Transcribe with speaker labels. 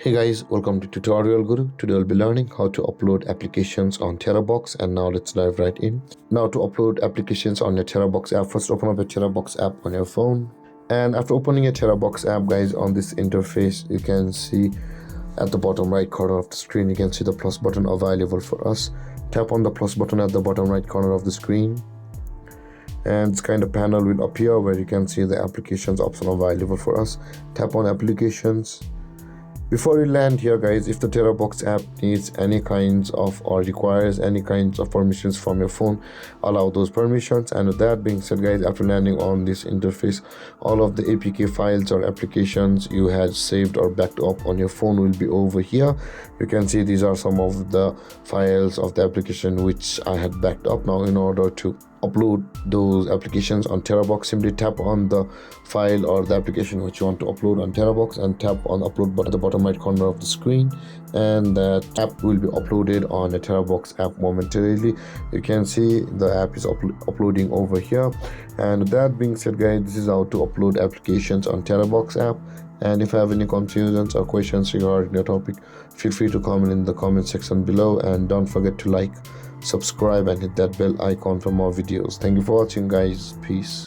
Speaker 1: Hey guys, welcome to Tutorial Guru. Today we'll be learning how to upload applications on Terabox, and now let's dive right in. Now to upload applications on your Terabox app, first open up a Terabox app on your phone. And after opening a Terabox app, guys, on this interface, you can see at the bottom right corner of the screen, you can see the plus button available for us. Tap on the plus button at the bottom right corner of the screen. And this kind of panel will appear where you can see the applications option available for us. Tap on applications. Before you land here, guys, if the Terabox app needs any kinds of or requires any kinds of permissions from your phone, allow those permissions. And with that being said, guys, after landing on this interface, all of the APK files or applications you had saved or backed up on your phone will be over here. You can see these are some of the files of the application which I had backed up. Now in order to upload those applications on Terabox, simply tap on the file or the application which you want to upload on Terabox and tap on upload button at the bottom right corner of the screen, and that app will be uploaded on the Terabox app momentarily. You can see the app is uploading over here. And with that being said, guys, this is how to upload applications on Terabox app. And if you have any confusions or questions regarding the topic, feel free to comment in the comment section below, and don't forget to like, subscribe and hit that bell icon for more videos. Thank you for watching, guys. Peace.